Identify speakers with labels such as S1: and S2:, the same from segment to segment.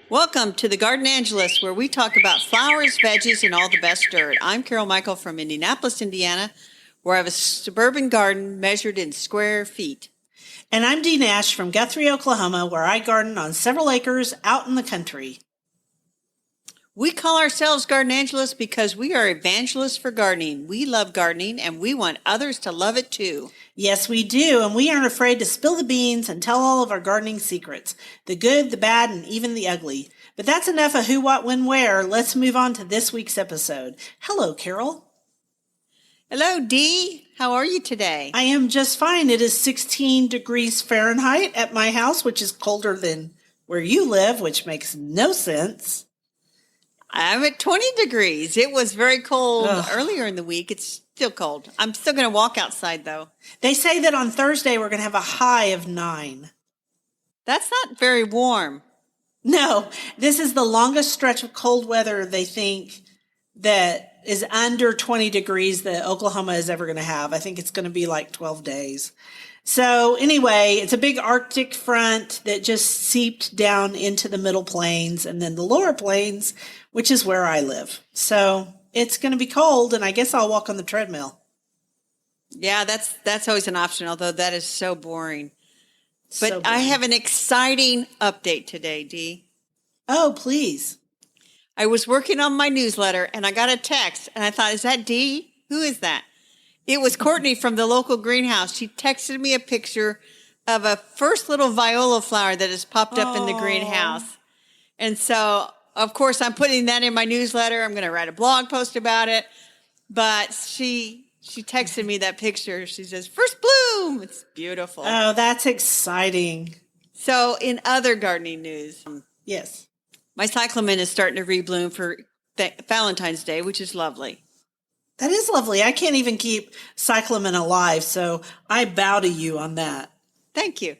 S1: Welcome to the Garden Angelus, where we talk about flowers, veggies, and all the best dirt. I'm Carol Michael from Indianapolis, Indiana, where I have a suburban garden measured in square feet.
S2: And I'm Dee Nash from Guthrie, Oklahoma, where I garden on several acres out in the country.
S1: We call ourselves Garden Angelus because we are evangelists for gardening. We love gardening, and we want others to love it too.
S2: Yes, we do, and we aren't afraid to spill the beans and tell all of our gardening secrets, the good, the bad, and even the ugly. But that's enough of who, what, when, where. Let's move on to this week's episode. Hello, Carol.
S1: Hello, Dee. How are you today?
S2: I am just fine. It is 16 degrees Fahrenheit at my house, which is colder than where you live, which makes no sense.
S1: I'm at 20 degrees. It was very cold earlier in the week. It's still cold. I'm still going to walk outside, though.
S2: They say that on Thursday we're going to have a high of 9.
S1: That's not very warm.
S2: No, this is the longest stretch of cold weather they think that is under 20 degrees that Oklahoma is ever going to have. I think it's going to be like 12 days. So anyway, it's a big Arctic front that just seeped down into the middle plains and then the lower plains, which is where I live. So it's going to be cold, and I guess I'll walk on the treadmill.
S1: Yeah, that's always an option, although that is so boring. But
S2: So
S1: I
S2: boring.
S1: have an exciting update today, Dee.
S2: Oh, please.
S1: I was working on my newsletter, and I got a text, and I thought, is that Dee? Who is that? It was Courtney from the local greenhouse. She texted me a picture of a first little viola flower that has popped up in the greenhouse. And so, of course, I'm putting that in my newsletter. I'm going to write a blog post about it. But she texted me that picture. She says, first bloom. It's beautiful.
S2: Oh, that's exciting.
S1: So in other gardening news,
S2: Yes.
S1: my cyclamen is starting to rebloom for Valentine's Day, which is lovely.
S2: That is lovely. I can't even keep cyclamen alive, so I bow to you on that.
S1: Thank you.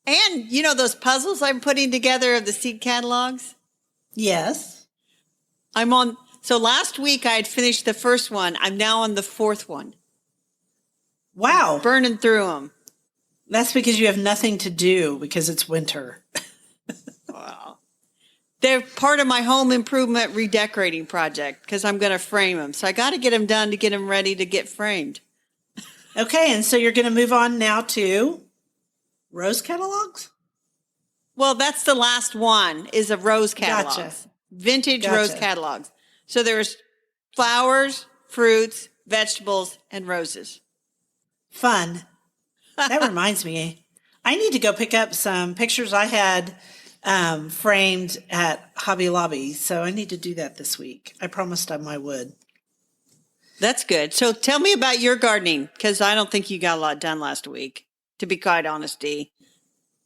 S1: And you know those puzzles I'm putting together of the seed catalogs?
S2: Yes.
S1: So last week I had finished the first one. I'm now on the fourth one.
S2: Wow.
S1: Burning through them.
S2: That's because you have nothing to do because it's winter.
S1: Wow. They're part of my home improvement redecorating project because I'm going to frame them. So I got to get them done to get them ready to get framed.
S2: Okay, and so you're going to move on now to rose catalogs?
S1: Well, that's the last one is a rose catalogs.
S2: Gotcha.
S1: Vintage
S2: Gotcha.
S1: rose catalogs. So there's flowers, fruits, vegetables, and roses.
S2: Fun. That reminds me. I need to go pick up some pictures I had framed at Hobby Lobby. So I need to do that this week. I promised I would.
S1: That's good. So tell me about your gardening, because I don't think you got a lot done last week, to be quite honest, Dee.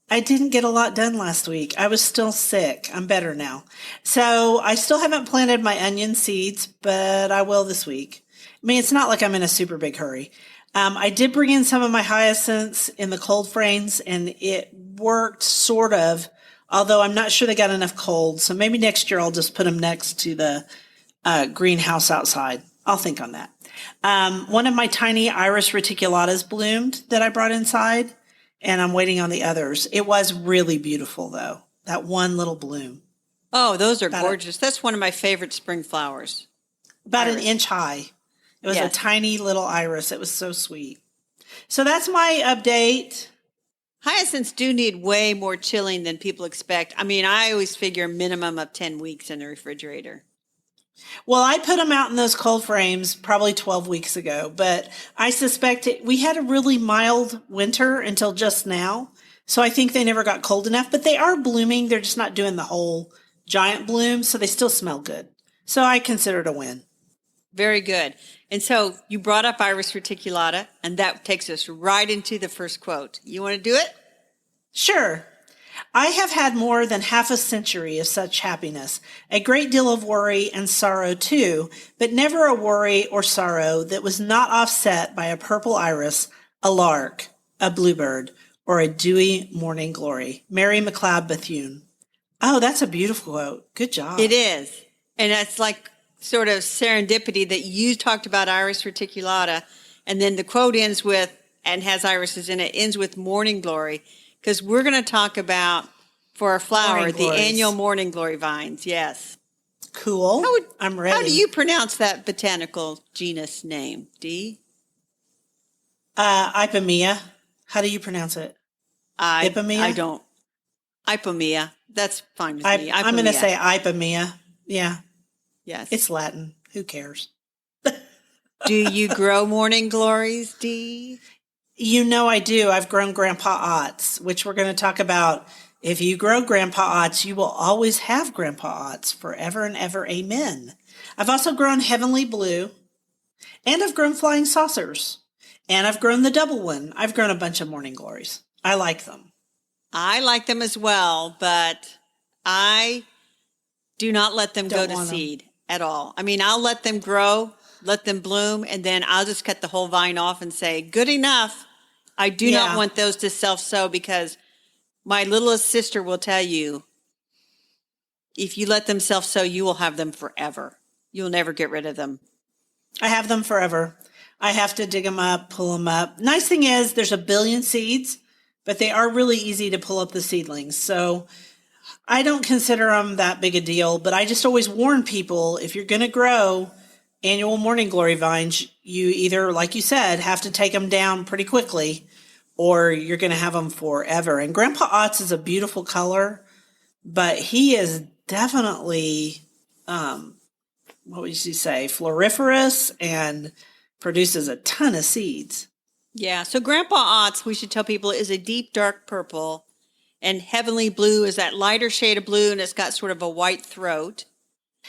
S2: I didn't get a lot done last week. I was still sick. I'm better now. So I still haven't planted my onion seeds, but I will this week. I mean, it's not like I'm in a super big hurry. I did bring in some of my hyacinths in the cold frames, and it worked sort of, although I'm not sure they got enough cold. So maybe next year I'll just put them next to the greenhouse outside. I'll think on that. One of my tiny iris reticulatas bloomed that I brought inside, and I'm waiting on the others. It was really beautiful, though, that one little bloom.
S1: Oh, those are gorgeous. That's one of my favorite spring flowers.
S2: About
S1: Iris.
S2: an inch high. It was
S1: Yes.
S2: a tiny little iris. It was so sweet. So that's my update.
S1: Hyacinths do need way more chilling than people expect. I mean, I always figure a minimum of 10 weeks in the refrigerator.
S2: Well, I put them out in those cold frames probably 12 weeks ago, but I suspect we had a really mild winter until just now. So I think they never got cold enough, but they are blooming. They're just not doing the whole giant bloom, so they still smell good. So I consider it a win.
S1: Very good. And so you brought up iris reticulata, and that takes us right into the first quote. You want to do it?
S2: Sure. I have had more than half a century of such happiness, a great deal of worry and sorrow too, but never a worry or sorrow that was not offset by a purple iris, a lark, a bluebird, or a dewy morning glory. Mary McLeod Bethune. Oh, that's a beautiful quote. Good job.
S1: It is. And that's like sort of serendipity that you talked about iris reticulata, and then the quote ends with, and has irises in it, ends with morning glory, because we're going to talk about for our flower,
S2: Morning
S1: the
S2: glories.
S1: annual morning glory vines. Yes.
S2: Cool. I'm ready.
S1: How do you pronounce that botanical genus name, Dee?
S2: Ipomea. How do you pronounce it? Ipomea?
S1: I don't. Ipomea. That's fine with me.
S2: I'm going to
S1: Ipomea.
S2: say Ipomea. Yeah.
S1: Yes.
S2: It's Latin. Who cares?
S1: Do you grow morning glories, Dee?
S2: You know I do. I've grown Grandpa Otts, which we're going to talk about. If you grow Grandpa Otts, you will always have Grandpa Otts forever and ever. Amen. I've also grown Heavenly Blue, and I've grown Flying Saucers, and I've grown the double one. I've grown a bunch of morning glories. I like them.
S1: I like them as well, but I do not let them go
S2: Don't
S1: to
S2: want 'em.
S1: seed at all. I mean, I'll let them grow, let them bloom, and then I'll just cut the whole vine off and say, good enough. I do not
S2: Yeah.
S1: want those to self-sow because my littlest sister will tell you, if you let them self-sow, you will have them forever. You'll never get rid of them.
S2: I have them forever. I have to dig them up, pull them up. Nice thing is there's a billion seeds, but they are really easy to pull up the seedlings. So I don't consider them that big a deal, but I just always warn people, if you're going to grow annual morning glory vines, you either, like you said, have to take them down pretty quickly, or you're going to have them forever. And Grandpa Otts is a beautiful color, but he is definitely, what would you say, floriferous and produces a ton of seeds.
S1: Yeah, so Grandpa Otts, we should tell people, is a deep, dark purple, and Heavenly Blue is that lighter shade of blue, and it's got sort of a white throat.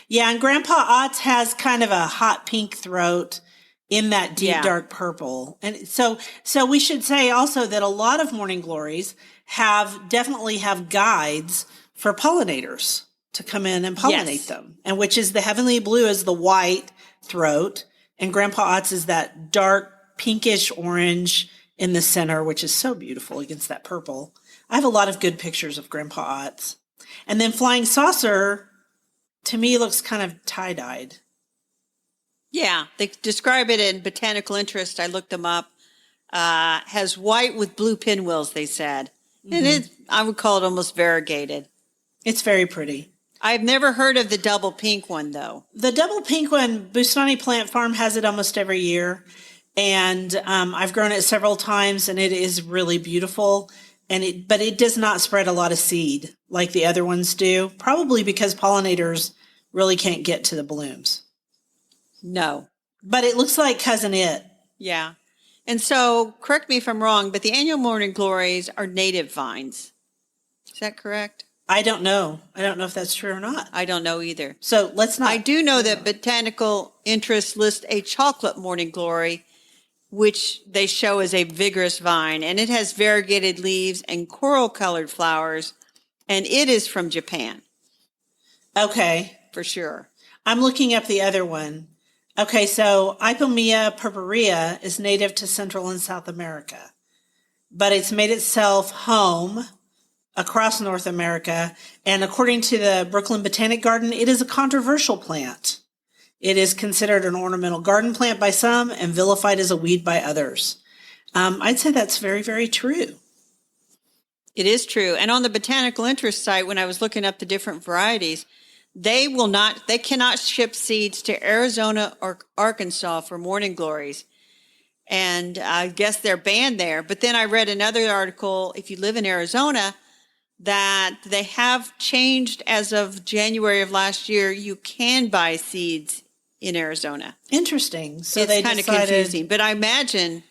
S2: Yeah, and Grandpa Otts has kind of a hot pink throat in that deep, dark purple. And so we should say also that a lot of morning glories definitely have guides for pollinators to come in and pollinate them. And which is the Heavenly Blue is the white throat, and Grandpa Otts is that dark pinkish orange in the center, which is so beautiful against that purple. I have a lot of good pictures of Grandpa Otts. And then Flying Saucer, to me, looks kind of tie-dyed.
S1: Yeah, they describe it in Botanical Interest. I looked them up. Has white with blue pinwheels, they said. And I would call it almost variegated.
S2: It's very pretty.
S1: I've never heard of the double pink one, though.
S2: The double pink one, Bustani Plant Farm has it almost every year. And I've grown it several times, and it is really beautiful. But it does not spread a lot of seed like the other ones do, probably because pollinators really can't get to the blooms.
S1: No.
S2: But it looks like Cousin It.
S1: Yeah. And so, correct me if I'm wrong, but the annual morning glories are native vines. Is that correct?
S2: I don't know. I don't know if that's true or not.
S1: I don't know either.
S2: So let's not.
S1: I do know that Botanical Interest lists a chocolate morning glory, which they show as a vigorous vine, and it has variegated leaves and coral-colored flowers, and it is from Japan.
S2: Okay.
S1: For sure.
S2: I'm looking up the other one. Okay, so Ipomea purpurea is native to Central and South America, but it's made itself home across North America, and according to the Brooklyn Botanic Garden, it is a controversial plant. It is considered an ornamental garden plant by some and vilified as a weed by others. I'd say that's very, very true.
S1: It is true. And on the Botanical Interest site, when I was looking up the different varieties, they cannot ship seeds to Arizona or Arkansas for morning glories. And I guess they're banned there. But then I read another article, if you live in Arizona, that they have changed as of January of last year. You can buy seeds in Arizona.
S2: Interesting. So
S1: it's
S2: they
S1: kind of
S2: decided,
S1: confusing, but I imagine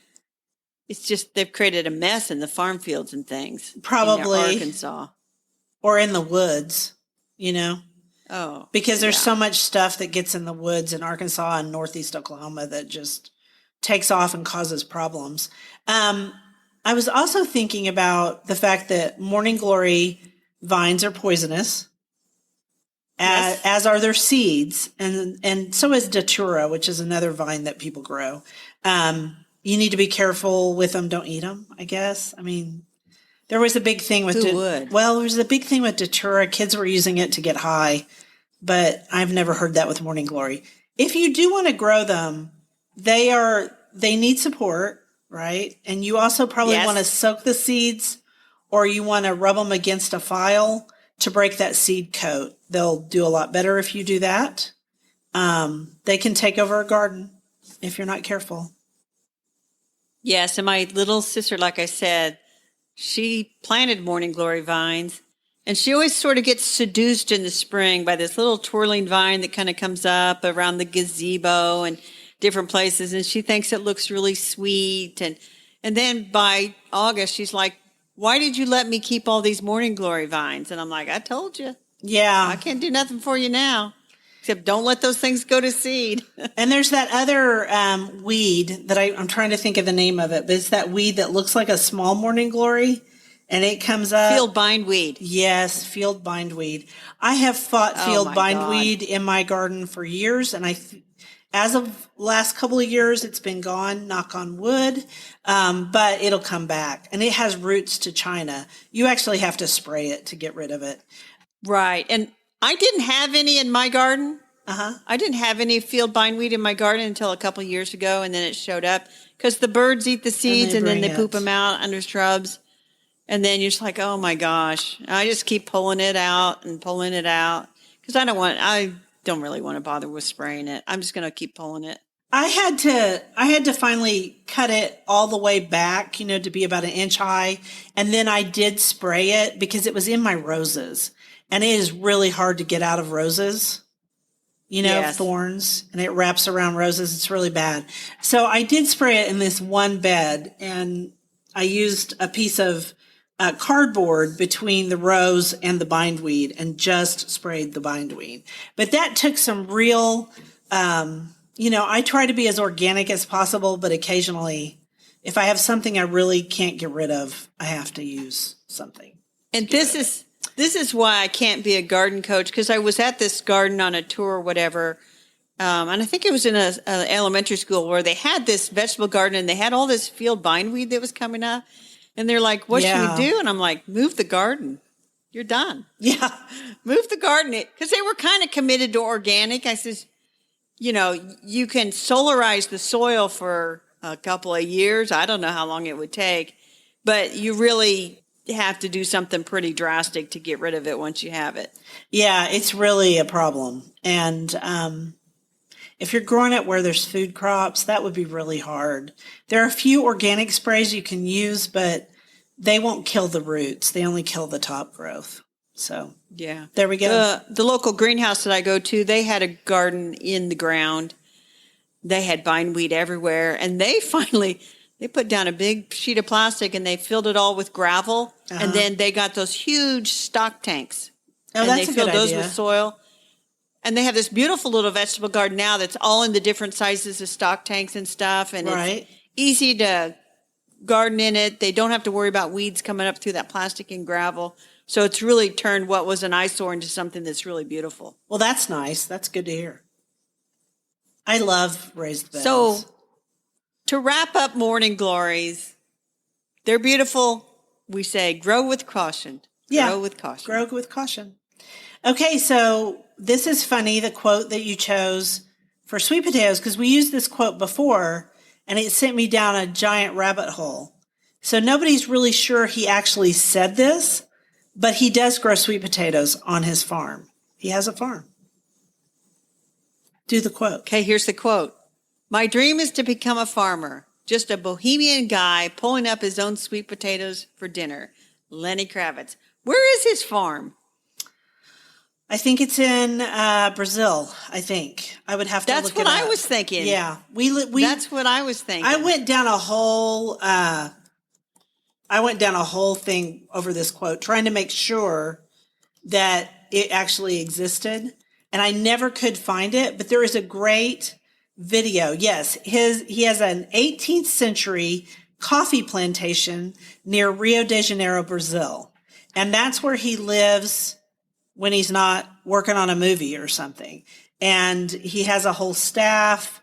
S1: it's just they've created a mess in the farm fields and things.
S2: Probably.
S1: In Arkansas.
S2: Or in the woods,
S1: Oh.
S2: because there's so much stuff that gets in the woods in Arkansas and northeast Oklahoma that just takes off and causes problems. I was also thinking about the fact that morning glory vines are poisonous, as are their seeds, and so is datura, which is another vine that people grow. You need to be careful with them. Don't eat them, I guess. I mean, there was a big thing with there was a big thing with datura. Kids were using it to get high, but I've never heard that with morning glory. If you do want to grow them, they need support, right? And you also probably want to soak the seeds or you want to rub them against a file to break that seed coat. They'll do a lot better if you do that. They can take over a garden if you're not careful.
S1: Yes, and my little sister, like I said, she planted morning glory vines, and she always sort of gets seduced in the spring by this little twirling vine that kind of comes up around the gazebo and different places, and she thinks it looks really sweet. And then by August, she's like, why did you let me keep all these morning glory vines? And I'm like, I told you.
S2: Yeah.
S1: I can't do nothing for you now, except don't let those things go to seed.
S2: And there's that other weed that I'm trying to think of the name of it, but it's that weed that looks like a small morning glory, and it comes up.
S1: Field bindweed.
S2: Yes, field bindweed. I have fought field bindweed in my garden for years, and as of last couple of years, it's been gone, knock on wood, but it'll come back. And it has roots to China. You actually have to spray it to get rid of it.
S1: Right. And I didn't have any in my garden. I didn't have any field bindweed in my garden until a couple of years ago, and then it showed up because the birds eat the seeds and then they poop them out under shrubs. And then you're just like, oh my gosh, I just keep pulling it out and pulling it out because I don't really want to bother with spraying it. I'm just going to keep pulling it.
S2: I had to finally cut it all the way back, to be about an inch high. And then I did spray it because it was in my roses, and it is really hard to get out of roses,
S1: Yes.
S2: thorns, and it wraps around roses. It's really bad. So I did spray it in this one bed, and I used a piece of cardboard between the rose and the bindweed and just sprayed the bindweed. But that took some real, I try to be as organic as possible, but occasionally if I have something I really can't get rid of, I have to use something.
S1: And this is why I can't be a garden coach, because I was at this garden on a tour or whatever. And I think it was in an elementary school where they had this vegetable garden and they had all this field bindweed that was coming up. And they're like, what should we do? And I'm like, move the garden. You're done.
S2: Yeah.
S1: Move the garden. Because they were kind of committed to organic. I says, you can solarize the soil for a couple of years. I don't know how long it would take. But you really have to do something pretty drastic to get rid of it once you have it.
S2: Yeah, it's really a problem. And if you're growing it where there's food crops, that would be really hard. There are a few organic sprays you can use, but they won't kill the roots. They only kill the top growth. So,
S1: yeah,
S2: there we go.
S1: The local greenhouse that I go to, they had a garden in the ground. They had bindweed everywhere, and they put down a big sheet of plastic and they filled it all with gravel, and then they got those huge stock tanks.
S2: Oh,
S1: and
S2: that's
S1: they
S2: a good
S1: filled those
S2: idea.
S1: with soil. And they have this beautiful little vegetable garden now that's all in the different sizes of stock tanks and stuff. And it's easy to garden in it. They don't have to worry about weeds coming up through that plastic and gravel. So it's really turned what was an eyesore into something that's really beautiful.
S2: Well, that's nice. That's good to hear. I love raised beds.
S1: So to wrap up morning glories, they're beautiful. We say grow with caution. Grow with caution.
S2: Grow with caution. Okay, so this is funny, the quote that you chose for sweet potatoes, because we used this quote before, and it sent me down a giant rabbit hole. So nobody's really sure he actually said this, but he does grow sweet potatoes on his farm. He has a farm. Do the quote.
S1: Okay, here's the quote. My dream is to become a farmer, just a bohemian guy pulling up his own sweet potatoes for dinner. Lenny Kravitz. Where is his farm?
S2: I think it's in Brazil, I think. I would have to look it up.
S1: That's what I was thinking.
S2: Yeah.
S1: That's what I was thinking.
S2: I went down a whole thing over this quote, trying to make sure that it actually existed. And I never could find it, but there is a great video. Yes, he has an 18th century coffee plantation near Rio de Janeiro, Brazil. And that's where he lives when he's not working on a movie or something. And he has a whole staff.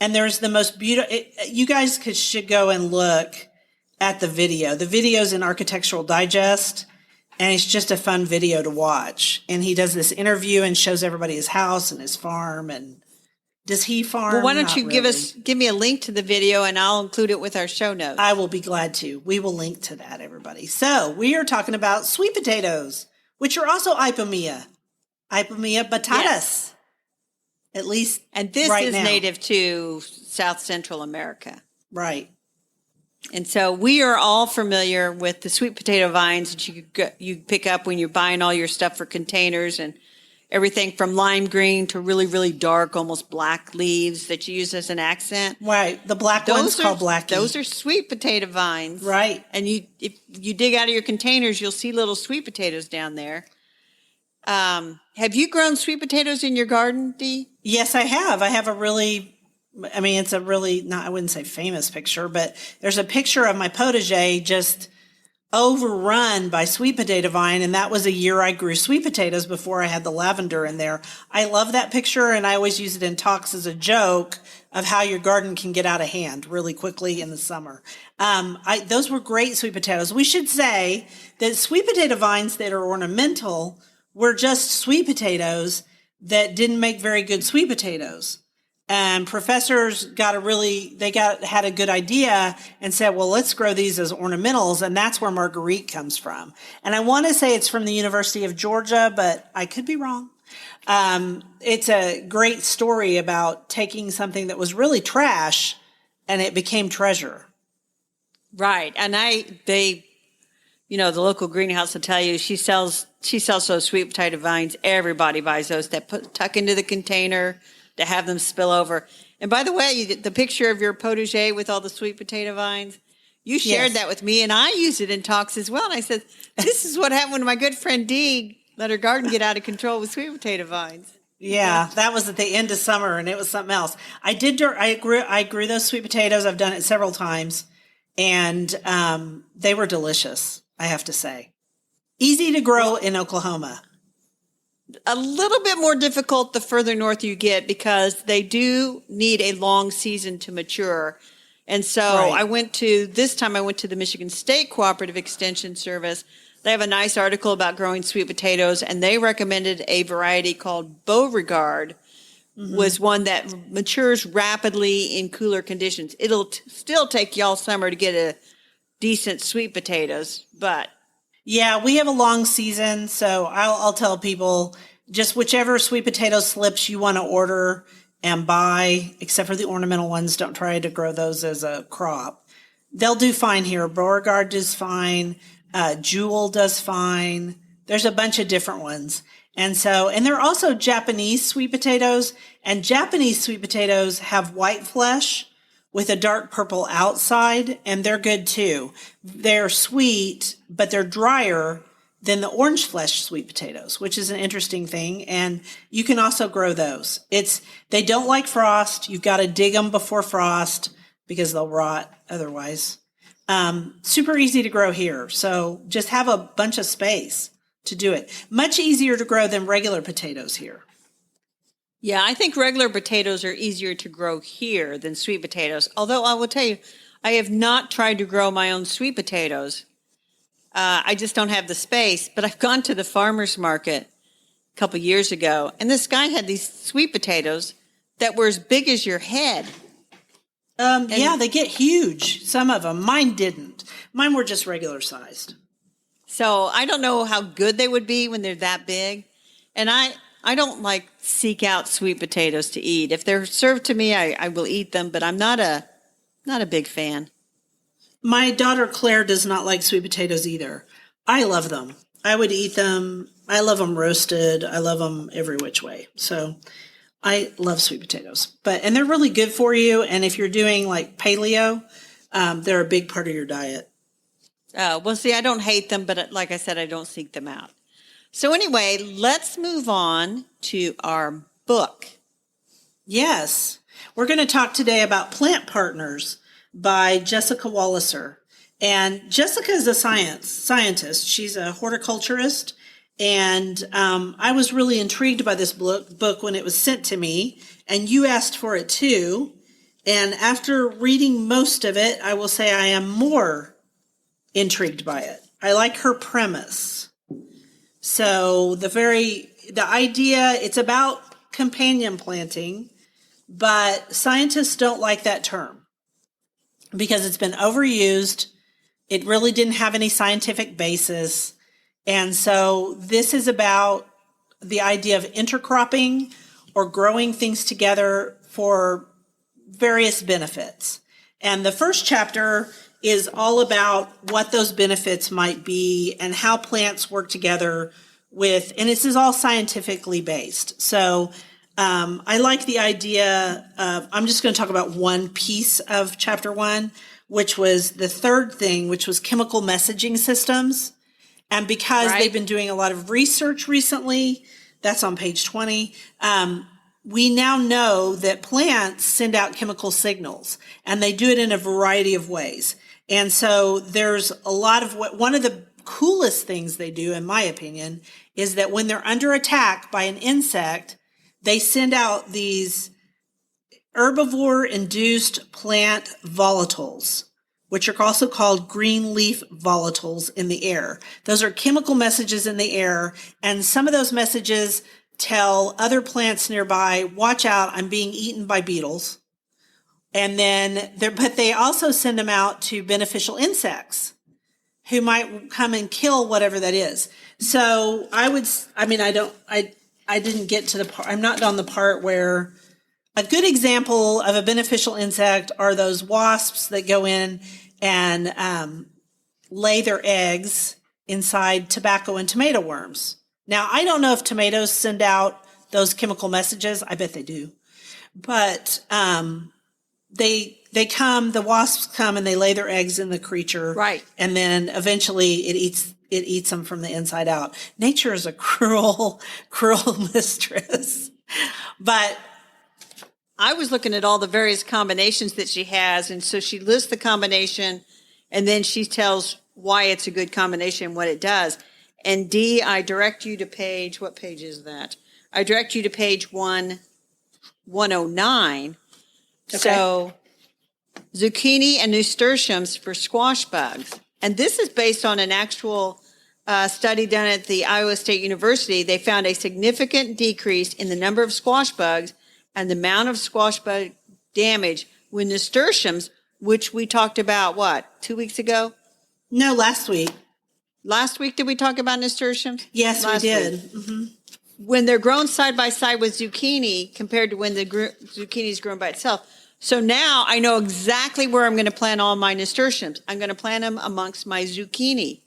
S2: And there's the most beautiful, you guys should go and look at the video. The video's in Architectural Digest, and it's just a fun video to watch. And he does this interview and shows everybody his house and his farm, and Does he farm?
S1: Well, why don't
S2: Not
S1: you
S2: really.
S1: give me a link to the video and I'll include it with our show notes.
S2: I will be glad to. We will link to that, everybody. So we are talking about sweet potatoes, which are also Ipomea. Ipomea batatas.
S1: Yes.
S2: At least
S1: And this
S2: right
S1: is
S2: now.
S1: native to South Central America.
S2: Right.
S1: And so we are all familiar with the sweet potato vines that you pick up when you're buying all your stuff for containers, and everything from lime green to really, really dark, almost black leaves that you use as an accent.
S2: Right. The black one's called blackie.
S1: Those are sweet potato vines.
S2: Right.
S1: And if you dig out of your containers, you'll see little sweet potatoes down there. Have you grown sweet potatoes in your garden, Dee?
S2: Yes, I have. I have it's a really, not, I wouldn't say famous picture, but there's a picture of my potager just overrun by sweet potato vine. And that was a year I grew sweet potatoes before I had the lavender in there. I love that picture. And I always use it in talks as a joke of how your garden can get out of hand really quickly in the summer. Those were great sweet potatoes. We should say that sweet potato vines that are ornamental were just sweet potatoes that didn't make very good sweet potatoes. And professors had a good idea and said, well, let's grow these as ornamentals. And that's where Marguerite comes from. And I want to say it's from the University of Georgia, but I could be wrong. It's a great story about taking something that was really trash and it became treasure. Right.
S1: And the local greenhouse will tell you she sells those sweet potato vines. Everybody buys those that tuck into the container to have them spill over. And by the way, the picture of your potager with all the sweet potato vines, you shared that with me, and I use it in talks as well. And I said, this is what happened when my good friend Dee let her garden get out of control with sweet potato vines.
S2: Yeah, that was at the end of summer, and it was something else. I grew those sweet potatoes. I've done it several times, and they were delicious, I have to say. Easy to grow in Oklahoma.
S1: A little bit more difficult the further north you get because they do need a long season to mature. And so I went to the Michigan State Cooperative Extension Service. They have a nice article about growing sweet potatoes, and they recommended a variety called Beauregard, was one that matures rapidly in cooler conditions. It'll still take y'all summer to get a decent sweet potatoes, but...
S2: Yeah, we have a long season, so I'll tell people just whichever sweet potato slips you want to order and buy, except for the ornamental ones, don't try to grow those as a crop. They'll do fine here. Beauregard does fine. Jewel does fine. There's a bunch of different ones. And they're also Japanese sweet potatoes, and Japanese sweet potatoes have white flesh with a dark purple outside, and they're good too. They're sweet, but they're drier than the orange flesh sweet potatoes, which is an interesting thing. And you can also grow those. They don't like frost. You've got to dig them before frost because they'll rot otherwise. Super easy to grow here. So just have a bunch of space to do it. Much easier to grow than regular potatoes here.
S1: Yeah, I think regular potatoes are easier to grow here than sweet potatoes. Although I will tell you, I have not tried to grow my own sweet potatoes. I just don't have the space. But I've gone to the farmer's market a couple years ago, and this guy had these sweet potatoes that were as big as your head.
S2: Yeah, they get huge. Some of them. Mine didn't. Mine were just regular sized.
S1: So I don't know how good they would be when they're that big. And I don't seek out sweet potatoes to eat. If they're served to me, I will eat them, but I'm not a big fan.
S2: My daughter Claire does not like sweet potatoes either. I love them. I would eat them. I love them roasted. I love them every which way. So I love sweet potatoes. And they're really good for you. And if you're doing paleo, they're a big part of your diet.
S1: Well, see, I don't hate them, but like I said, I don't seek them out. So anyway, let's move on to our book.
S2: Yes. We're going to talk today about Plant Partners by Jessica Walliser. And Jessica is a scientist. She's a horticulturist. And I was really intrigued by this book when it was sent to me. And you asked for it too. And after reading most of it, I will say I am more intrigued by it. I like her premise. So the idea, it's about companion planting, but scientists don't like that term because it's been overused. It really didn't have any scientific basis. And so this is about the idea of intercropping or growing things together for various benefits. And the first chapter is all about what those benefits might be and how plants work together with, and this is all scientifically based. So I like the idea of, I'm just going to talk about one piece of chapter 1, which was the third thing, which was chemical messaging systems. And because they've been doing a lot of research recently, that's on page 20, we now know that plants send out chemical signals, and they do it in a variety of ways. And so there's a lot of one of the coolest things they do, in my opinion, is that when they're under attack by an insect, they send out these herbivore-induced plant volatiles, which are also called green leaf volatiles in the air. Those are chemical messages in the air, and some of those messages tell other plants nearby, watch out, I'm being eaten by beetles. And then, but they also send them out to beneficial insects who might come and kill whatever that is. So I didn't get to the part, I'm not on the part where a good example of a beneficial insect are those wasps that go in and lay their eggs inside tobacco and tomato worms. Now, I don't know if tomatoes send out those chemical messages. I bet they do. But the wasps come and they lay their eggs in the creature.
S1: Right.
S2: And then eventually it eats them from the inside out. Nature is a cruel, cruel mistress. But
S1: I was looking at all the various combinations that she has, and so she lists the combination, and then she tells why it's a good combination and what it does. And D, I direct you to page, what page is that? I direct you to page 109. Okay. So, zucchini and nasturtiums for squash bugs. And this is based on an actual study done at the Iowa State University. They found a significant decrease in the number of squash bugs and the amount of squash bug damage when nasturtiums, which we talked about, 2 weeks ago?
S2: No, last week.
S1: Last week, did we talk about nasturtiums?
S2: Yes, we did. Mm-hmm.
S1: When they're grown side by side with zucchini compared to when the zucchini is grown by itself. So now I know exactly where I'm going to plant all my nasturtiums. I'm going to plant them amongst my zucchini.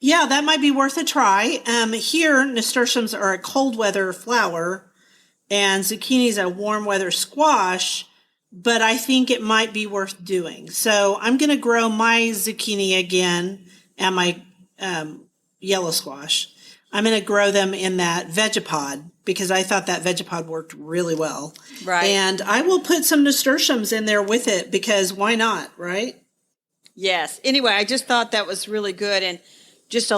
S2: Yeah, that might be worth a try. Here, nasturtiums are a cold weather flower, and zucchini is a warm weather squash, but I think it might be worth doing. So I'm going to grow my zucchini again and my yellow squash. I'm going to grow them in that Vegapod because I thought that Vegapod worked really well.
S1: Right.
S2: And I will put some nasturtiums in there with it because why not, right?
S1: Yes. Anyway, I just thought that was really good. And just,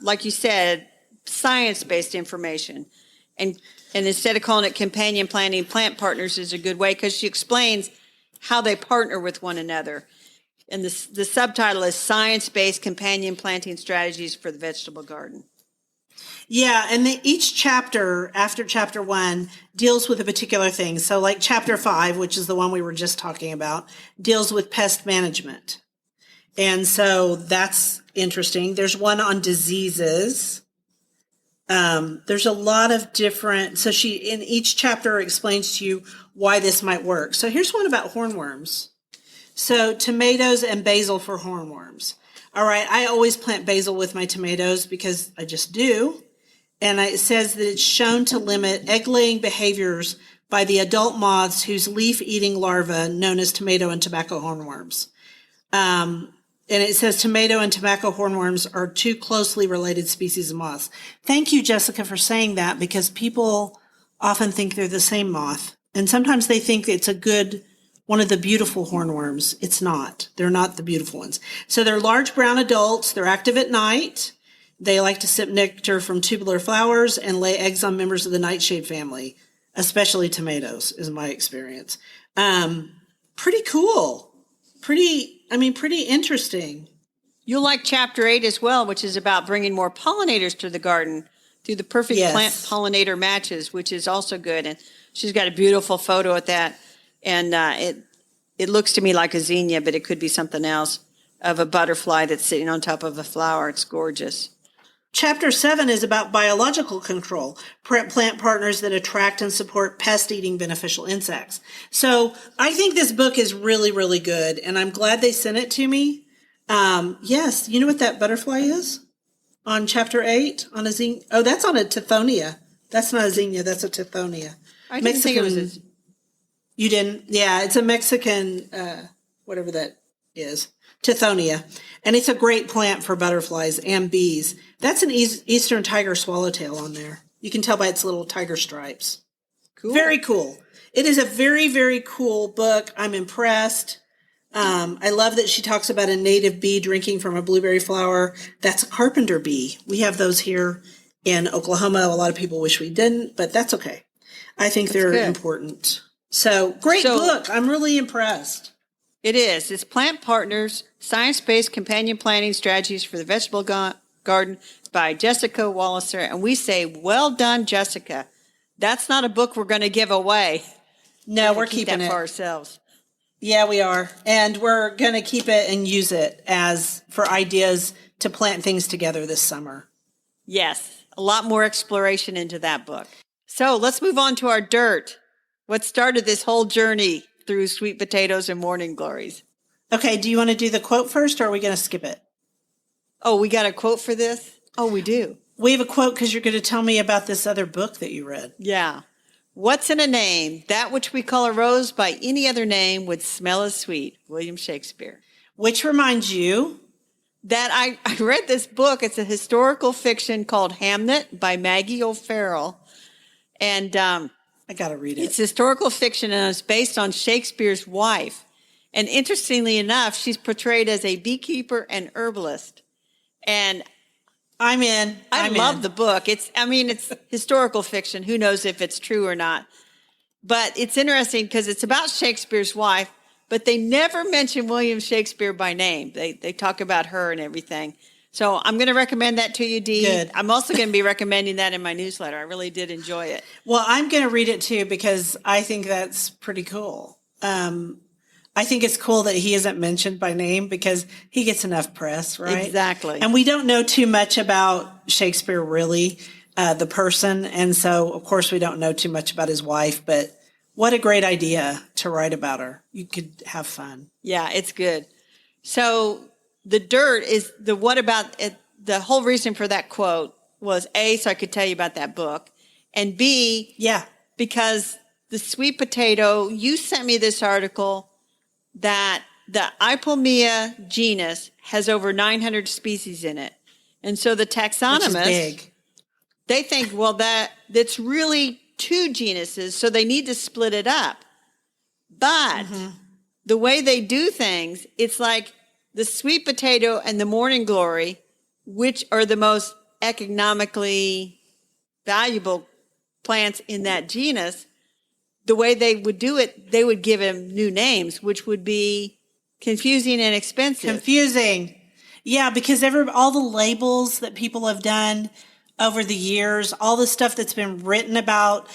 S1: like you said, science-based information. And instead of calling it companion planting, plant partners is a good way because she explains how they partner with one another. And the subtitle is Science-Based Companion Planting Strategies for the Vegetable Garden.
S2: Yeah, and each chapter, after chapter 1, deals with a particular thing. So like chapter 5, which is the one we were just talking about, deals with pest management. And so that's interesting. There's one on diseases. There's a lot of different, so she, in each chapter, explains to you why this might work. So here's one about hornworms. So tomatoes and basil for hornworms. All right, I always plant basil with my tomatoes because I just do. And it says that it's shown to limit egg-laying behaviors by the adult moths whose leaf-eating larvae, known as tomato and tobacco hornworms. And it says tomato and tobacco hornworms are two closely related species of moths. Thank you, Jessica, for saying that because people often think they're the same moth. And sometimes they think it's one of the beautiful hornworms. It's not. They're not the beautiful ones. So they're large brown adults. They're active at night. They like to sip nectar from tubular flowers and lay eggs on members of the nightshade family, especially tomatoes, is my experience. Pretty cool. Pretty interesting.
S1: You'll like chapter 8 as well, which is about bringing more pollinators to the garden through the perfect plant pollinator matches, which is also good. And She's got a beautiful photo at that. And it looks to me like a zinnia, but it could be something else, of a butterfly that's sitting on top of a flower. It's gorgeous.
S2: Chapter 7 is about biological control, plant partners that attract and support pest-eating beneficial insects. So I think this book is really, really good, and I'm glad they sent it to me. Yes, you know what that butterfly is? On chapter 8, on a zinnia. Oh, that's on a tithonia. That's not a zinnia, that's a tithonia.
S1: I didn't think it was a...
S2: You didn't? Yeah, it's a Mexican, whatever that is. Tithonia. And it's a great plant for butterflies and bees. That's an eastern tiger swallowtail on there. You can tell by its little tiger stripes.
S1: Cool.
S2: Very cool. It is a very, very cool book. I'm impressed. I love that she talks about a native bee drinking from a blueberry flower. That's a carpenter bee. We have those here in Oklahoma. A lot of people wish we didn't, but that's okay. I think they're important. So, great book. I'm really impressed.
S1: It is. It's Plant Partners, Science-Based Companion Planting Strategies for the Vegetable Garden by Jessica Walliser. And we say, well done, Jessica. That's not a book we're going to give away.
S2: No, we're keeping
S1: that
S2: it
S1: for ourselves.
S2: Yeah, we are. And we're going to keep it and use it as for ideas to plant things together this summer.
S1: Yes, a lot more exploration into that book. So let's move on to our dirt. What started this whole journey through sweet potatoes and morning glories?
S2: Okay, do you want to do the quote first, or are we going to skip it?
S1: Oh, we got a quote for this? Oh, we do.
S2: We have a quote because you're going to tell me about this other book that you read.
S1: Yeah. What's in a name? That which we call a rose by any other name would smell as sweet. William Shakespeare.
S2: Which reminds you
S1: that I read this book. It's a historical fiction called Hamnet by Maggie O'Farrell. And
S2: I got to read it.
S1: It's historical fiction, and it's based on Shakespeare's wife. And interestingly enough, she's portrayed as a beekeeper and herbalist. And
S2: I'm in.
S1: I love the book. It's historical fiction. Who knows if it's true or not. But it's interesting because it's about Shakespeare's wife, but they never mention William Shakespeare by name. They talk about her and everything. So I'm going to recommend that to you, Dee.
S2: Good.
S1: I'm also going to be recommending that in my newsletter. I really did enjoy it.
S2: Well, I'm going to read it too because I think that's pretty cool. I think it's cool that he isn't mentioned by name because he gets enough press, right?
S1: Exactly.
S2: And we don't know too much about Shakespeare, really, the person. And so, of course, we don't know too much about his wife, but what a great idea to write about her. You could have fun.
S1: Yeah, it's good. So the dirt is the what about it. The whole reason for that quote was A, so I could tell you about that book, and B, because the sweet potato, you sent me this article that the Ipomea genus has over 900 species in it. And so the taxonomists, they think, well, that's really two genuses, so they need to split it up. But the way they do things, it's like the sweet potato and the morning glory, which are the most economically valuable plants in that genus, the way they would do it, they would give them new names, which would be confusing and expensive.
S2: Confusing. Yeah, because all the labels that people have done over the years, all the stuff that's been written about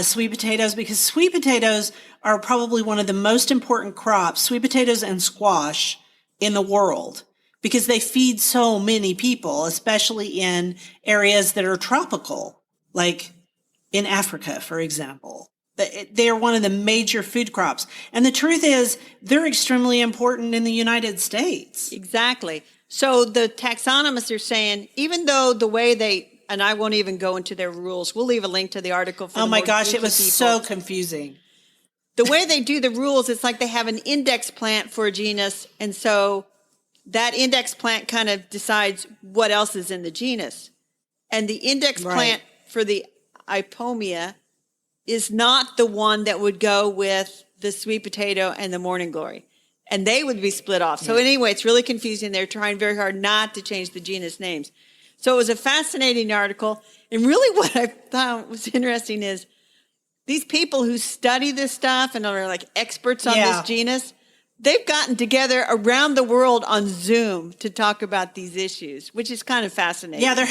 S2: sweet potatoes, because sweet potatoes are probably one of the most important crops, sweet potatoes and squash, in the world, because they feed so many people, especially in areas that are tropical, like in Africa, for example. They are one of the major food crops. And the truth is, they're extremely important in the United States.
S1: Exactly. So the taxonomists are saying, even though the way they, and I won't even go into their rules, we'll leave a link to the article for
S2: oh my gosh, it was so confusing.
S1: The way they do the rules, it's like they have an index plant for a genus, and so that index plant kind of decides what else is in the genus. And the index plant for the Ipomea is not the one that would go with the sweet potato and the morning glory. And they would be split off. So anyway, it's really confusing. They're trying very hard not to change the genus names. So it was a fascinating article. And really what I thought was interesting is these people who study this stuff and are like experts on this genus, they've gotten together around the world on Zoom to talk about these issues, which is kind of fascinating.
S2: Yeah, they're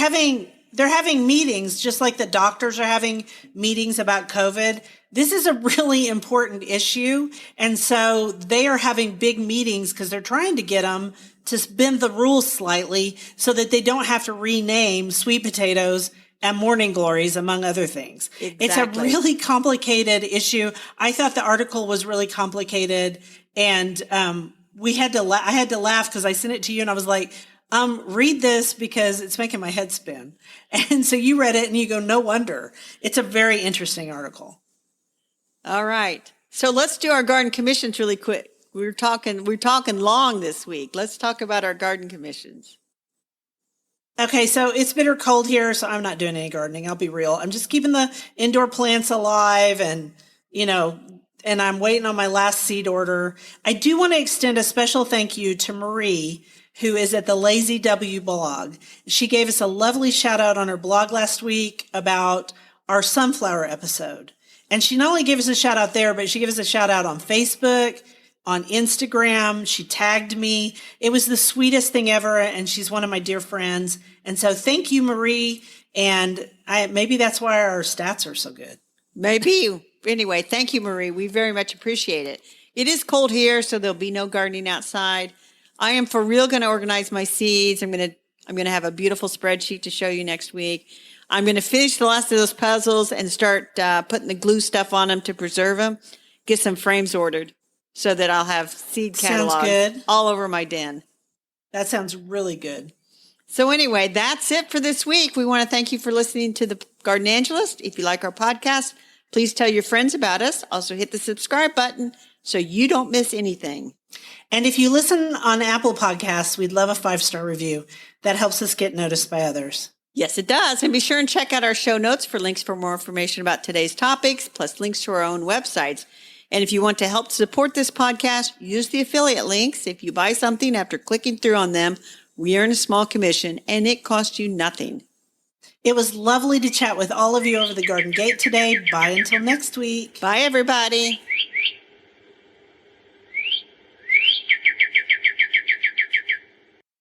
S2: they're having meetings, just like the doctors are having meetings about COVID. This is a really important issue. And so they are having big meetings because they're trying to get them to bend the rules slightly so that they don't have to rename sweet potatoes and morning glories, among other things.
S1: Exactly.
S2: It's a really complicated issue. I thought the article was really complicated, and I had to laugh because I sent it to you and I was like, read this because it's making my head spin. And so you read it and you go, no wonder. It's a very interesting article.
S1: All right. So let's do our garden commissions really quick. We're talking long this week. Let's talk about our garden commissions.
S2: Okay, so it's bitter cold here, so I'm not doing any gardening. I'll be real. I'm just keeping the indoor plants alive and, and I'm waiting on my last seed order. I do want to extend a special thank you to Marie, who is at the Lazy W blog. She gave us a lovely shout out on her blog last week about our sunflower episode. And she not only gave us a shout out there, but she gave us a shout out on Facebook, on Instagram. She tagged me. It was the sweetest thing ever. And she's one of my dear friends. And so thank you, Marie. And maybe that's why our stats are so good.
S1: Maybe. Anyway, thank you, Marie. We very much appreciate it. It is cold here, so there'll be no gardening outside. I am for real going to organize my seeds. I'm going to have a beautiful spreadsheet to show you next week. I'm going to finish the last of those puzzles and start putting the glue stuff on them to preserve them. Get some frames ordered so that I'll have seed catalogs all over my den.
S2: That sounds really good.
S1: So anyway, that's it for this week. We want to thank you for listening to the Gardenangelist. If you like our podcast, please tell your friends about us. Also hit the subscribe button so you don't miss anything.
S2: And if you listen on Apple Podcasts, we'd love a 5-star review. That helps us get noticed by others.
S1: Yes, it does. And be sure and check out our show notes for links for more information about today's topics, plus links to our own websites. And if you want to help support this podcast, use the affiliate links. If you buy something after clicking through on them, we earn a small commission, and it costs you nothing.
S2: It was lovely to chat with all of you over the garden gate today. Bye until next week.
S1: Bye, everybody.